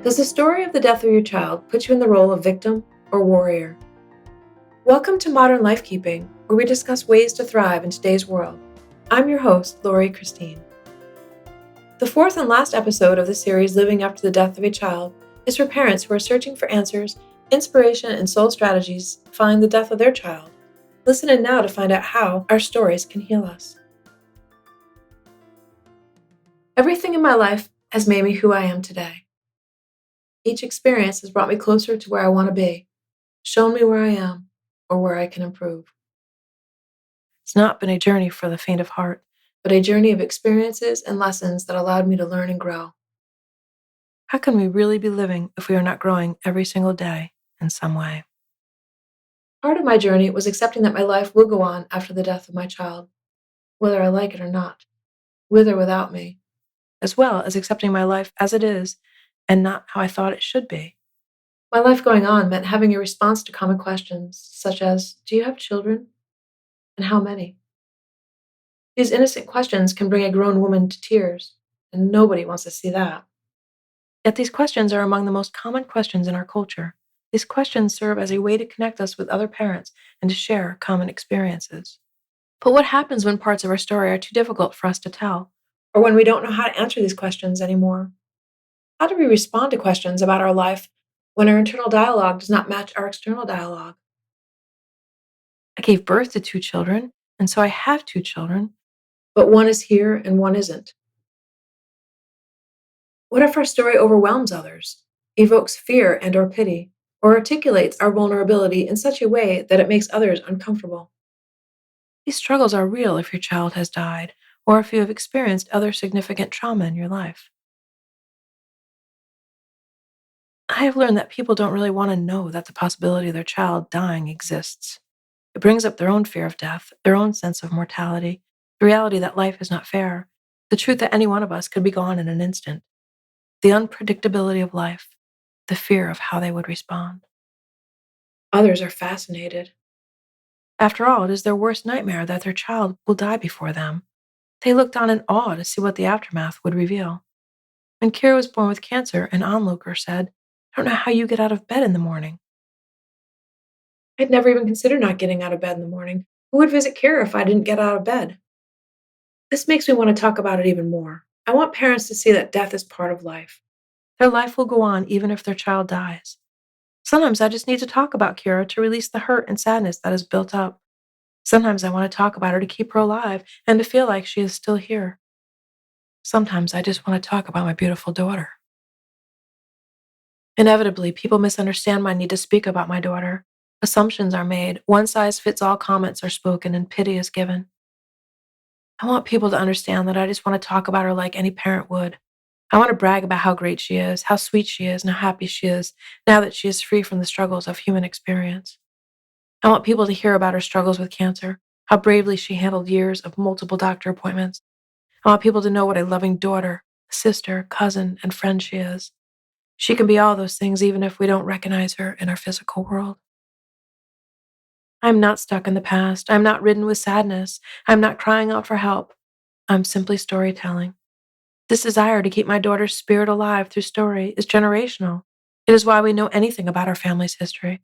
Does the story of the death of your child put you in the role of victim or warrior? Welcome to Modern Lifekeeping, where we discuss ways to thrive in today's world. I'm your host, Lori Cristine. The fourth and last episode of the series Living After the Death of a Child is for parents who are searching for answers, inspiration, and soul strategies to find the death of their child. Listen in now to find out how our stories can heal us. Everything in my life has made me who I am today. Each experience has brought me closer to where I want to be, shown me where I am, or where I can improve. It's not been a journey for the faint of heart, but a journey of experiences and lessons that allowed me to learn and grow. How can we really be living if we are not growing every single day in some way? Part of my journey was accepting that my life will go on after the death of my child, whether I like it or not, with or without me, as well as accepting my life as it is and not how I thought it should be. My life going on meant having a response to common questions such as, do you have children? And how many? These innocent questions can bring a grown woman to tears, and nobody wants to see that. Yet these questions are among the most common questions in our culture. These questions serve as a way to connect us with other parents and to share common experiences. But what happens when parts of our story are too difficult for us to tell, or when we don't know how to answer these questions anymore? How do we respond to questions about our life when our internal dialogue does not match our external dialogue? I gave birth to 2 children, and so I have 2 children, but one is here and one isn't. What if our story overwhelms others, evokes fear and or pity, or articulates our vulnerability in such a way that it makes others uncomfortable? These struggles are real if your child has died, or if you have experienced other significant trauma in your life. I have learned that people don't really want to know that the possibility of their child dying exists. It brings up their own fear of death, their own sense of mortality, the reality that life is not fair, the truth that any one of us could be gone in an instant, the unpredictability of life, the fear of how they would respond. Others are fascinated. After all, it is their worst nightmare that their child will die before them. They looked on in awe to see what the aftermath would reveal. When Keara was born with cancer, an onlooker said, I don't know how you get out of bed in the morning. I'd never even considered not getting out of bed in the morning. Who would visit Keara if I didn't get out of bed? This makes me want to talk about it even more. I want parents to see that death is part of life. Their life will go on even if their child dies. Sometimes I just need to talk about Keara to release the hurt and sadness that is built up. Sometimes I want to talk about her to keep her alive and to feel like she is still here. Sometimes I just want to talk about my beautiful daughter. Inevitably, people misunderstand my need to speak about my daughter. Assumptions are made, one-size-fits-all comments are spoken, and pity is given. I want people to understand that I just want to talk about her like any parent would. I want to brag about how great she is, how sweet she is, and how happy she is now that she is free from the struggles of human experience. I want people to hear about her struggles with cancer, how bravely she handled years of multiple doctor appointments. I want people to know what a loving daughter, sister, cousin, and friend she is. She can be all those things even if we don't recognize her in our physical world. I'm not stuck in the past. I'm not ridden with sadness. I'm not crying out for help. I'm simply storytelling. This desire to keep my daughter's spirit alive through story is generational. It is why we know anything about our family's history.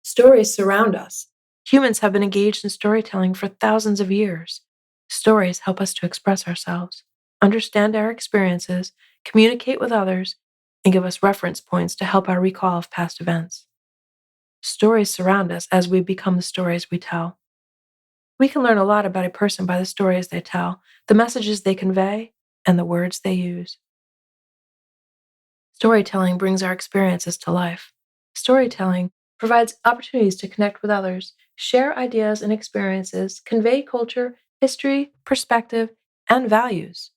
Stories surround us. Humans have been engaged in storytelling for thousands of years. Stories help us to express ourselves, understand our experiences, communicate with others, and give us reference points to help our recall of past events. Stories surround us as we become the stories we tell. We can learn a lot about a person by the stories they tell, the messages they convey, and the words they use. Storytelling brings our experiences to life. Storytelling provides opportunities to connect with others, share ideas and experiences, convey culture, history, perspective, and values.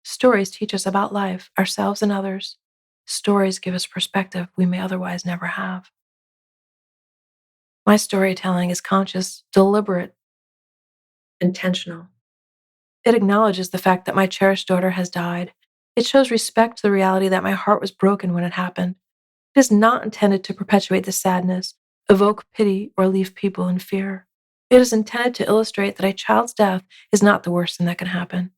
Stories teach us about life, ourselves, and others. Stories give us perspective we may otherwise never have. My storytelling is conscious, deliberate, intentional. It acknowledges the fact that my cherished daughter has died. It shows respect to the reality that my heart was broken when it happened. It is not intended to perpetuate the sadness, evoke pity, or leave people in fear. It is intended to illustrate that a child's death is not the worst thing that can happen.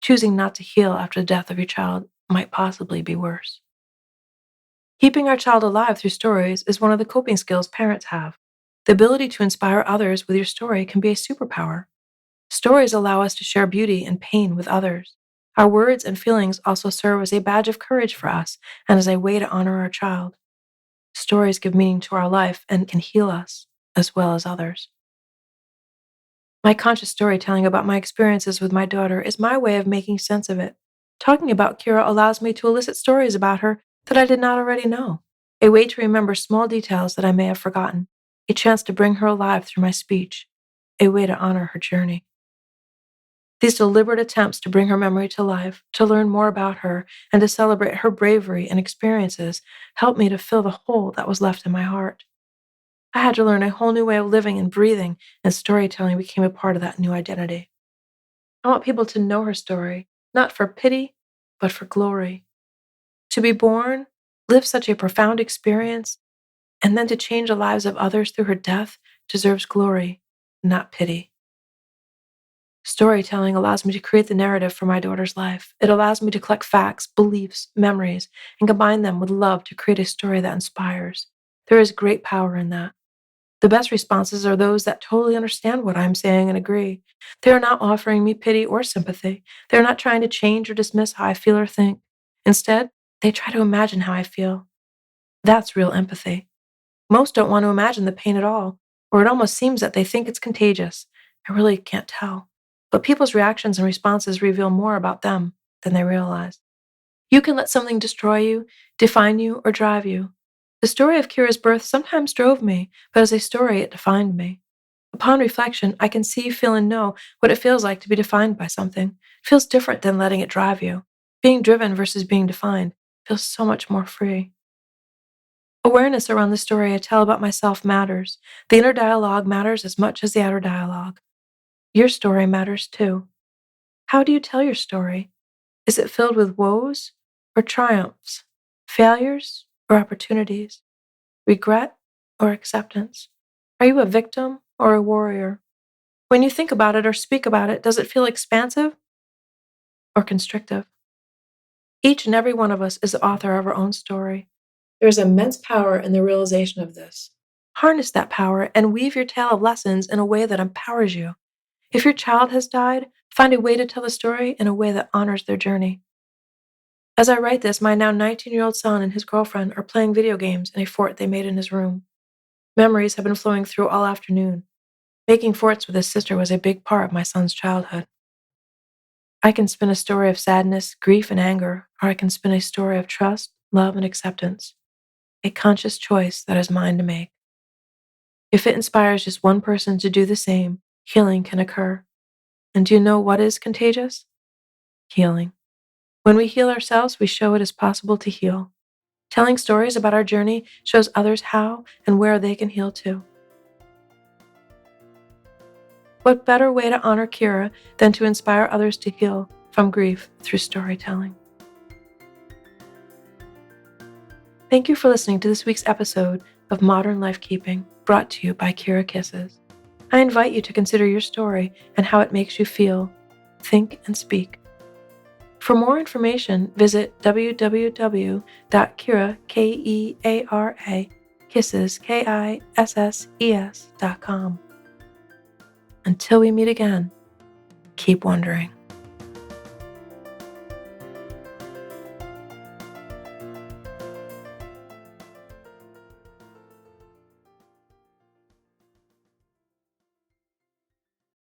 Choosing not to heal after the death of your child might possibly be worse. Keeping our child alive through stories is one of the coping skills parents have. The ability to inspire others with your story can be a superpower. Stories allow us to share beauty and pain with others. Our words and feelings also serve as a badge of courage for us and as a way to honor our child. Stories give meaning to our life and can heal us as well as others. My conscious storytelling about my experiences with my daughter is my way of making sense of it. Talking about Keara allows me to elicit stories about her that I did not already know, a way to remember small details that I may have forgotten, a chance to bring her alive through my speech, a way to honor her journey. These deliberate attempts to bring her memory to life, to learn more about her, and to celebrate her bravery and experiences helped me to fill the hole that was left in my heart. I had to learn a whole new way of living and breathing, and storytelling became a part of that new identity. I want people to know her story, not for pity, but for glory. To be born, live such a profound experience, and then to change the lives of others through her death deserves glory, not pity. Storytelling allows me to create the narrative for my daughter's life. It allows me to collect facts, beliefs, memories, and combine them with love to create a story that inspires. There is great power in that. The best responses are those that totally understand what I'm saying and agree. They are not offering me pity or sympathy. They are not trying to change or dismiss how I feel or think. Instead, they try to imagine how I feel. That's real empathy. Most don't want to imagine the pain at all, or it almost seems that they think it's contagious. I really can't tell. But people's reactions and responses reveal more about them than they realize. You can let something destroy you, define you, or drive you. The story of Keara's birth sometimes drove me, but as a story, it defined me. Upon reflection, I can see, feel, and know what it feels like to be defined by something. It feels different than letting it drive you. Being driven versus being defined feels so much more free. Awareness around the story I tell about myself matters. The inner dialogue matters as much as the outer dialogue. Your story matters too. How do you tell your story? Is it filled with woes or triumphs, failures or opportunities, regret or acceptance? Are you a victim or a warrior? When you think about it or speak about it, does it feel expansive or constrictive? Each and every one of us is the author of our own story. There is immense power in the realization of this. Harness that power and weave your tale of lessons in a way that empowers you. If your child has died, find a way to tell the story in a way that honors their journey. As I write this, my now 19-year-old son and his girlfriend are playing video games in a fort they made in his room. Memories have been flowing through all afternoon. Making forts with his sister was a big part of my son's childhood. I can spin a story of sadness, grief, and anger, or I can spin a story of trust, love, and acceptance. A conscious choice that is mine to make. If it inspires just one person to do the same, healing can occur. And do you know what is contagious? Healing. When we heal ourselves, we show it is possible to heal. Telling stories about our journey shows others how and where they can heal too. What better way to honor Keara than to inspire others to heal from grief through storytelling? Thank you for listening to this week's episode of Modern Life Keeping, brought to you by Keara Kisses. I invite you to consider your story and how it makes you feel, think, and speak. For more information, visit www.keara kisses.com. Until we meet again, keep wondering.